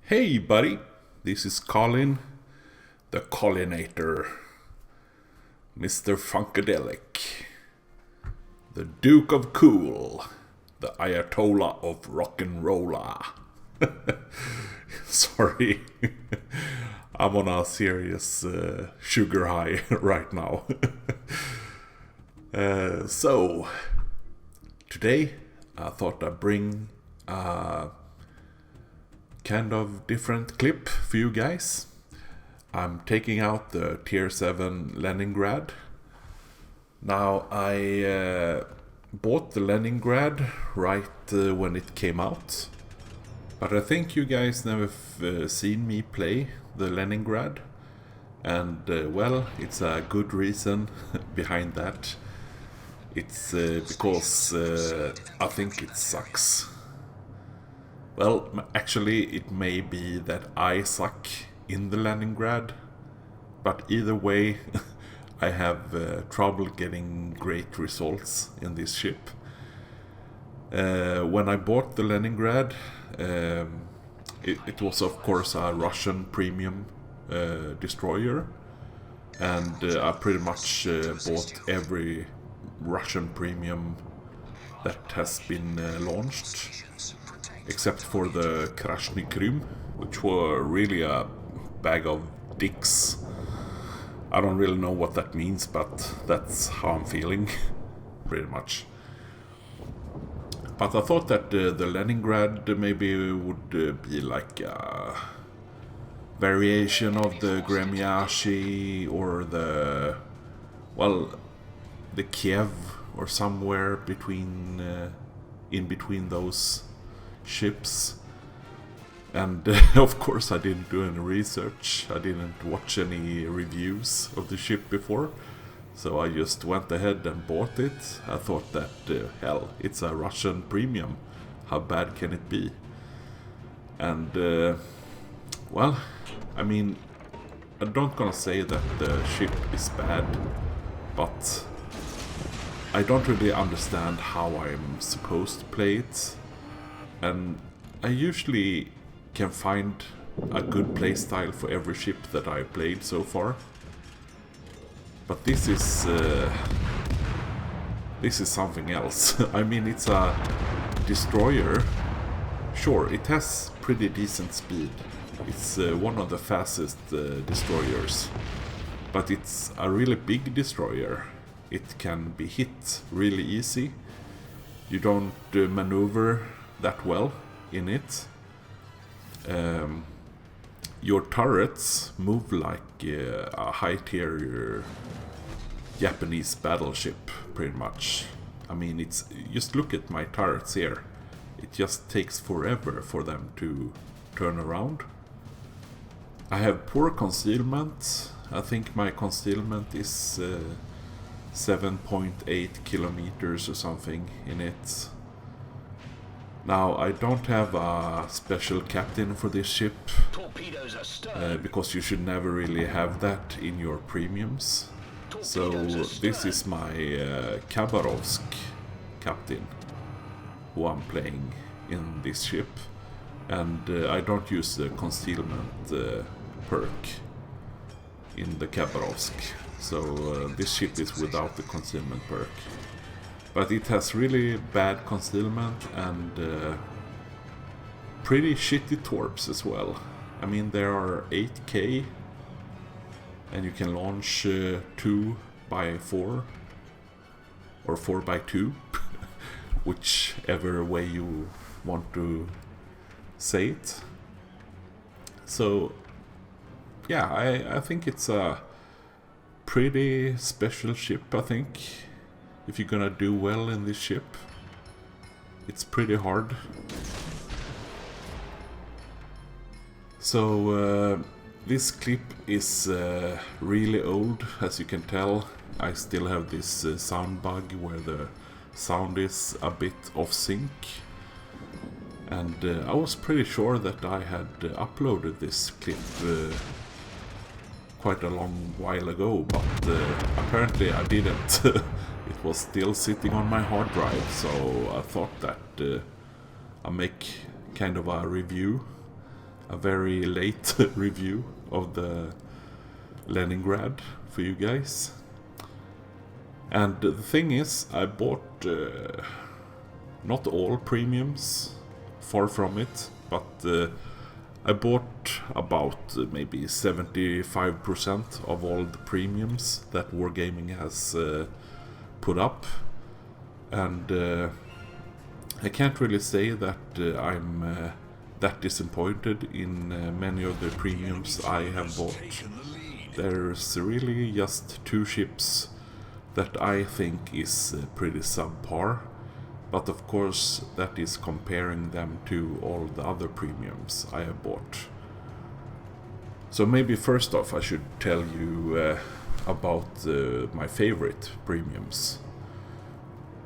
Hey buddy, this is Collin, the Collinator, Mr. Funkadelic, the Duke of Cool, the Ayatollah of Rock'n'Rolla. Sorry, I'm on a serious sugar high right now. So, today I thought I'd bring a kind of different clip for you guys. I'm taking out the tier 7 Leningrad. Now I bought the Leningrad right when it came out, but I think you guys never seen me play the Leningrad, and well, it's a good reason behind that. It's because I think it sucks. Well, actually, it may be that I suck in the Leningrad, but either way, I have trouble getting great results in this ship. When I bought the Leningrad, it was of course a Russian premium destroyer, and I pretty much bought every Russian premium that has been launched, except for the Krasny Krym, which were really a bag of dicks. I don't really know what that means, but that's how I'm feeling, pretty much. But I thought that the Leningrad maybe would be like a variation of the Gremyashi or the Kiev, or somewhere between in between those ships. And of course I didn't do any research, I didn't watch any reviews of the ship before, so I just went ahead and bought it. I thought that, hell, it's a Russian premium, how bad can it be? And well, I mean, I'm not gonna say that the ship is bad, but I don't really understand how I'm supposed to play it, and I usually can find a good playstyle for every ship that I played so far. But this is something else. I mean, it's a destroyer. Sure, it has pretty decent speed. It's one of the fastest destroyers. But it's a really big destroyer. It can be hit really easy. You don't maneuver that well in it. Your turrets move like a high tier Japanese battleship, pretty much. I mean, it's just look at my turrets here. It just takes forever for them to turn around. I have poor concealment. I think my concealment is 7.8 kilometers or something in it. Now, I don't have a special captain for this ship, because you should never really have that in your premiums. So this is my Khabarovsk captain, who I'm playing in this ship, and I don't use the concealment perk in the Khabarovsk, so this ship is without the concealment perk. But it has really bad concealment and pretty shitty torps as well. I mean, there are 8k, and you can launch 2x4 or 4x2, whichever way you want to say it. So yeah, I think it's a pretty special ship. I think if you're gonna do well in this ship, it's pretty hard. So this clip is really old, as you can tell. I still have this sound bug where the sound is a bit off sync, and I was pretty sure that I had uploaded this clip quite a long while ago, but apparently I didn't. It was still sitting on my hard drive, so I thought that I'll make kind of a review a very late review of the Leningrad for you guys. And the thing is, I bought not all premiums, far from it, but I bought about maybe 75% of all the premiums that Wargaming has put up. And I can't really say that I'm that disappointed in many of the premiums I have bought. There's really just 2 ships that I think is pretty subpar, but of course that is comparing them to all the other premiums I have bought. So maybe first off I should tell you about my favorite premiums.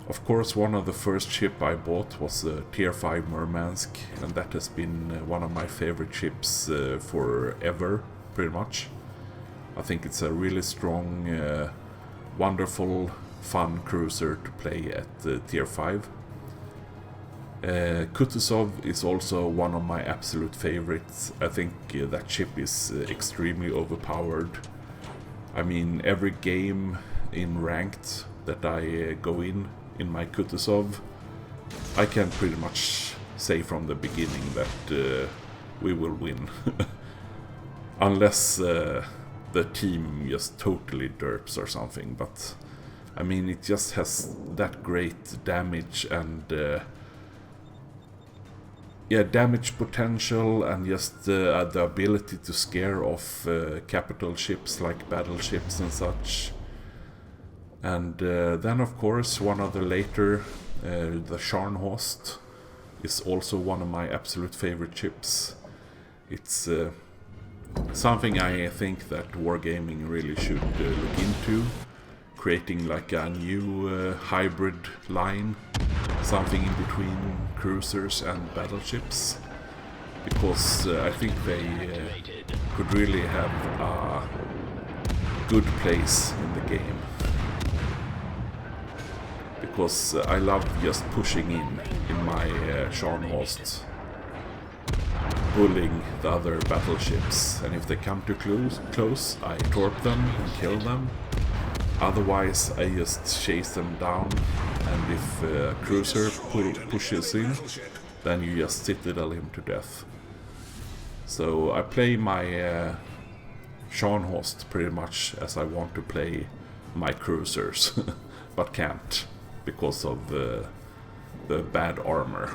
Of course, one of the first ship I bought was Tier 5 Murmansk, and that has been one of my favorite ships forever, pretty much. I think it's a really strong, wonderful, fun cruiser to play at Tier 5. Kutuzov is also one of my absolute favorites. I think that ship is extremely overpowered. I mean, every game in ranked that I go in my Kutuzov, I can pretty much say from the beginning that we will win. Unless the team just totally derps or something, but I mean, it just has that great damage and damage potential, and just the ability to scare off capital ships like battleships and such. And then of course one of the later, the Scharnhorst, is also one of my absolute favorite ships. It's something I think that Wargaming really should look into, creating like a new hybrid line, something in between cruisers and battleships, because I think they could really have a good place in the game. Because I love just pushing in my Scharnhorst, bullying the other battleships, and if they come too close, I torp them and kill them. Otherwise, I just chase them down, and if a cruiser pushes in, then you just citadel him to death. So I play my Scharnhorst pretty much as I want to play my cruisers, but can't, because of the bad armor.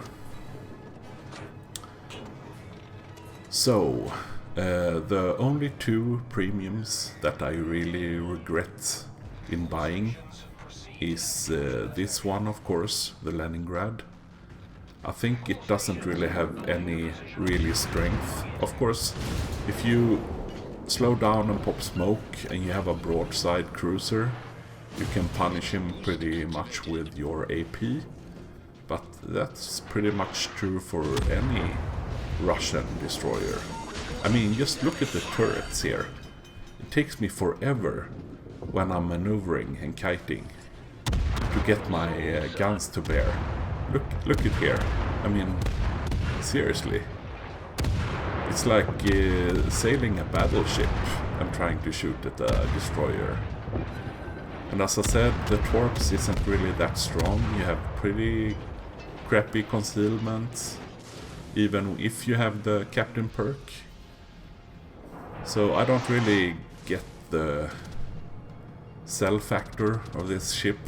So, the only 2 premiums that I really regret in buying is this one, of course, the Leningrad. I think it doesn't really have any really strength. Of course, if you slow down and pop smoke and you have a broadside cruiser, you can punish him pretty much with your AP, but that's pretty much true for any Russian destroyer. I mean, just look at the turrets here. It takes me forever when I'm maneuvering and kiting to get my guns to bear. Look at here. I mean, seriously. It's like sailing a battleship and trying to shoot at a destroyer. And as I said, the torps isn't really that strong. You have pretty crappy concealment, even if you have the captain perk. So I don't really get the sell factor of this ship.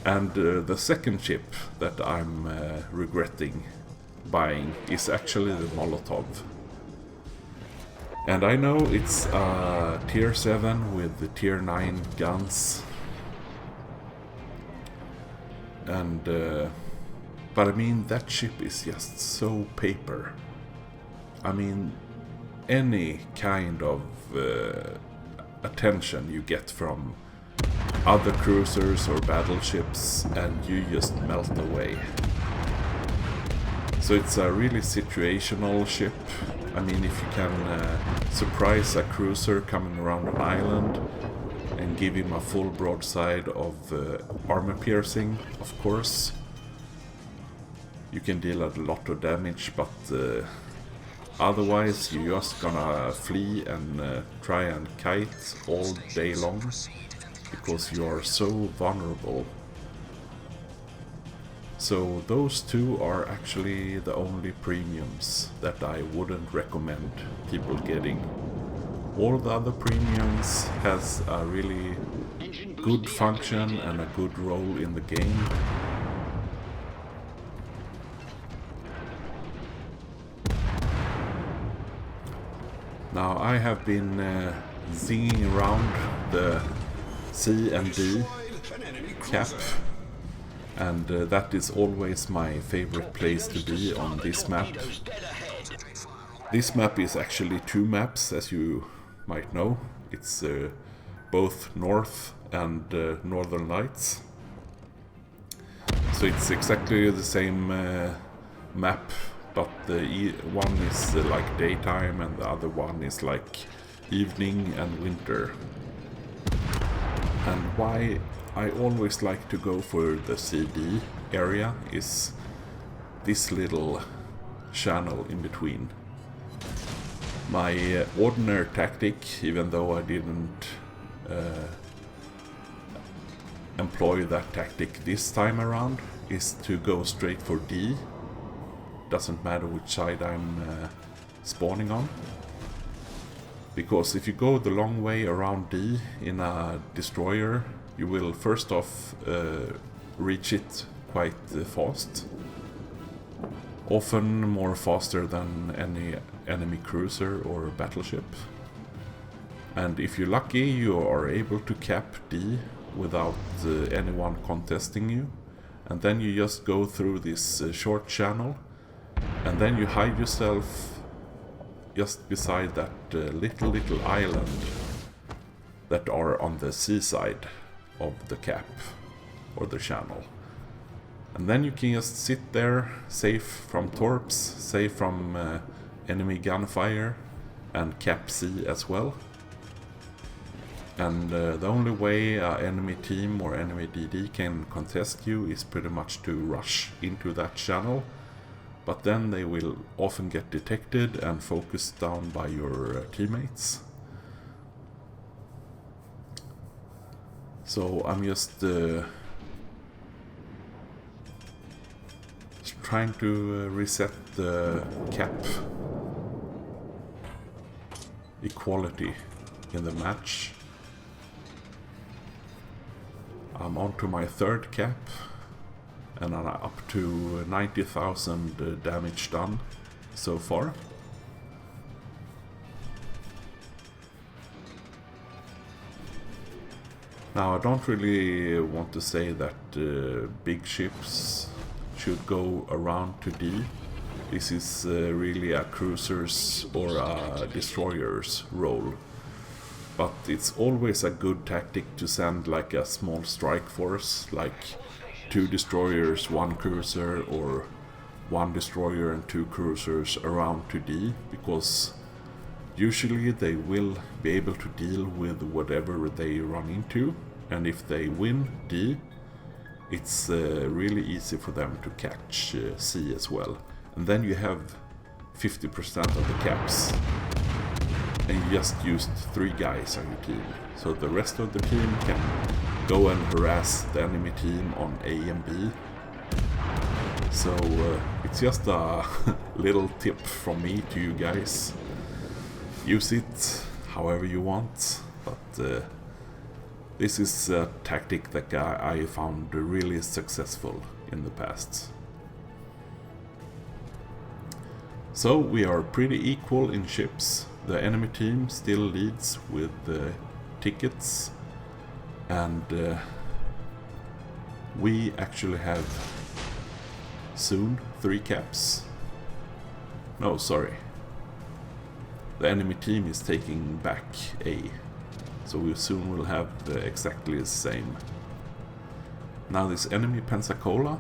And the second ship that I'm regretting buying is actually the Molotov. And I know it's tier 7 with the tier 9 guns. And but I mean, that ship is just so paper. I mean, any kind of attention you get from other cruisers or battleships and you just melt away. So it's a really situational ship. I mean, if you can surprise a cruiser coming around an island and give him a full broadside of armor piercing, of course, you can deal a lot of damage, but Otherwise, you're just gonna flee and try and kite all day long, because you are so vulnerable. So those two are actually the only premiums that I wouldn't recommend people getting. All the other premiums has a really good function and a good role in the game. Now I have been zinging around the C and D cap, and that is always my favorite place to be on this map. This map is actually two maps, as you might know. It's both North and Northern Lights. So it's exactly the same map, but the one is like daytime and the other one is like evening and winter. And why I always like to go for the CD area is this little channel in between. My ordinary tactic, even though I didn't employ that tactic this time around, is to go straight for D. Doesn't matter which side I'm spawning on. Because if you go the long way around D in a destroyer, you will first off reach it quite fast. Often more faster than any enemy cruiser or battleship. And if you're lucky, you are able to cap D without anyone contesting you. And then you just go through this short channel, and then you hide yourself just beside that little island that are on the seaside of the cap or the channel. And then you can just sit there, safe from torps, safe from enemy gunfire, and cap C as well. And the only way an enemy team or enemy DD can contest you is pretty much to rush into that channel. But then they will often get detected and focused down by your teammates. So I'm just trying to reset the cap equality in the match. I'm on to my third cap, and I'm up to 90,000 damage done so far. Now I don't really want to say that big ships should go around to D. This is really a cruiser's or a destroyer's role. But it's always a good tactic to send like a small strike force, like 2 destroyers, 1 cruiser, or 1 destroyer and 2 cruisers around to D, because usually they will be able to deal with whatever they run into, and if they win D, it's really easy for them to catch C as well. And then you have 50% of the caps, and you just used 3 guys on your team. So the rest of the team can go and harass the enemy team on A and B. So it's just a little tip from me to you guys. Use it however you want, but this is a tactic that I found really successful in the past. So we are pretty equal in ships. The enemy team still leads with tickets, and we actually have soon 3 caps. No, sorry. The enemy team is taking back A, so we soon will have exactly the same. Now this enemy Pensacola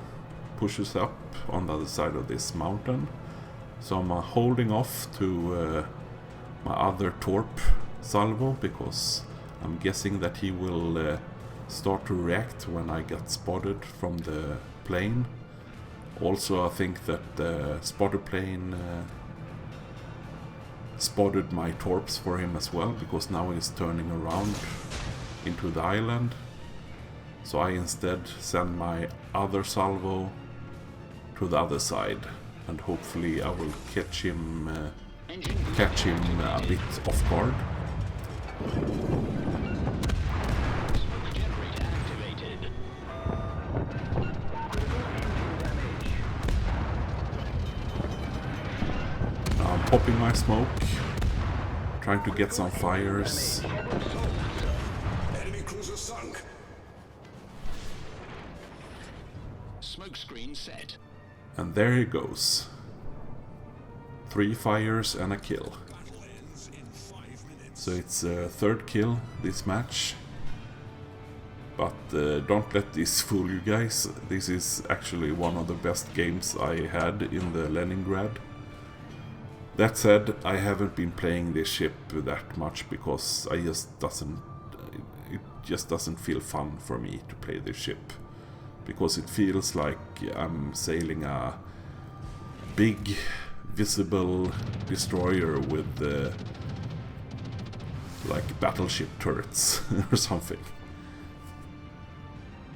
pushes up on the other side of this mountain, so I'm holding off to my other torp salvo, because I'm guessing that he will start to react when I get spotted from the plane. Also, I think that the spotter plane spotted my torps for him as well, because now he's turning around into the island. So I instead send my other salvo to the other side, and hopefully I will catch him a bit off guard. Now I'm popping my smoke, trying to get some fires. Enemy cruiser sunk. Smoke screen set. And there he goes. 3 fires and a kill. So it's a third kill this match. But don't let this fool you guys. This is actually one of the best games I had in the Leningrad. That said, I haven't been playing this ship that much because it just doesn't feel fun for me to play this ship. Because it feels like I'm sailing a big visible destroyer with like battleship turrets or something.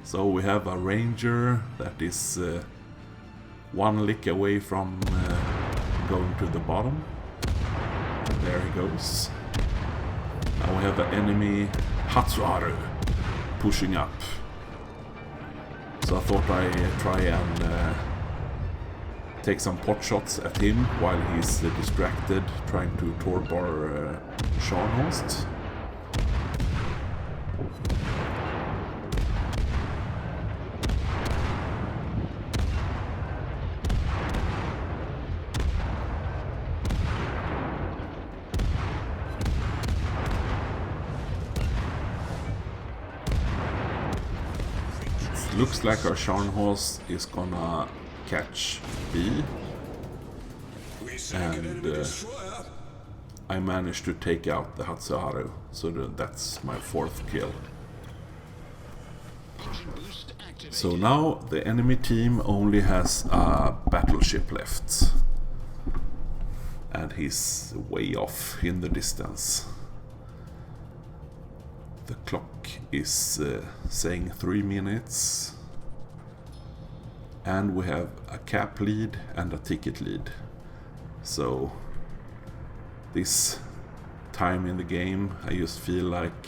So we have a ranger that is one lick away from going to the bottom. There he goes. Now we have an enemy Hatsuharu pushing up. So I thought I'd try and take some pot shots at him while he's distracted trying to torp our Scharnhorst. Looks like our Scharnhorst is gonna catch B, and I managed to take out the Hatsuharu, so that's my 4th kill. So now the enemy team only has a battleship left, and he's way off in the distance. The clock is saying 3 minutes, and we have a cap lead and a ticket lead. So this time in the game I just feel like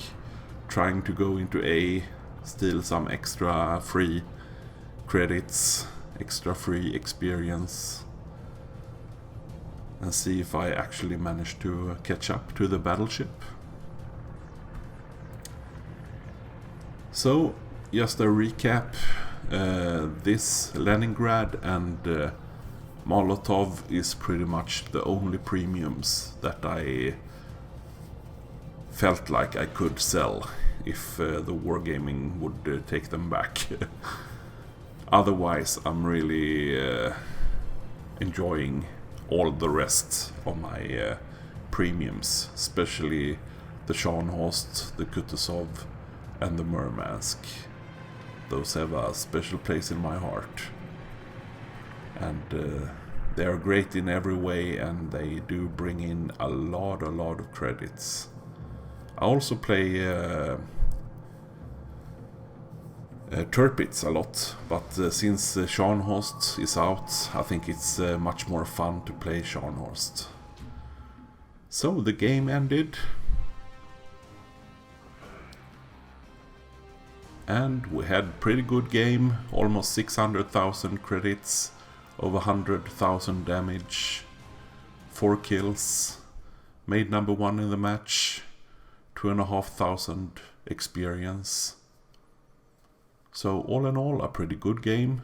trying to go into A, steal some extra free credits, extra free experience, and see if I actually manage to catch up to the battleship. So, just a recap, this Leningrad and Molotov is pretty much the only premiums that I felt like I could sell if the Wargaming would take them back. Otherwise, I'm really enjoying all the rest of my premiums, especially the Scharnhorst, the Kutuzov, and the Murmansk. Those have a special place in my heart, and they are great in every way, and they do bring in a lot of credits. I also play Tirpitz a lot, but since Scharnhorst is out, I think it's much more fun to play Scharnhorst. So the game ended, and we had pretty good game, almost 600,000 credits, over 100,000 damage, 4 kills, made number 1 in the match, 2,500 experience. So all in all, a pretty good game.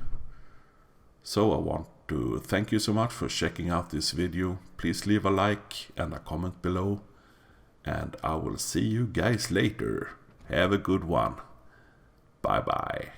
So I want to thank you so much for checking out this video. Please leave a like and a comment below, and I will see you guys later. Have a good one. Bye bye.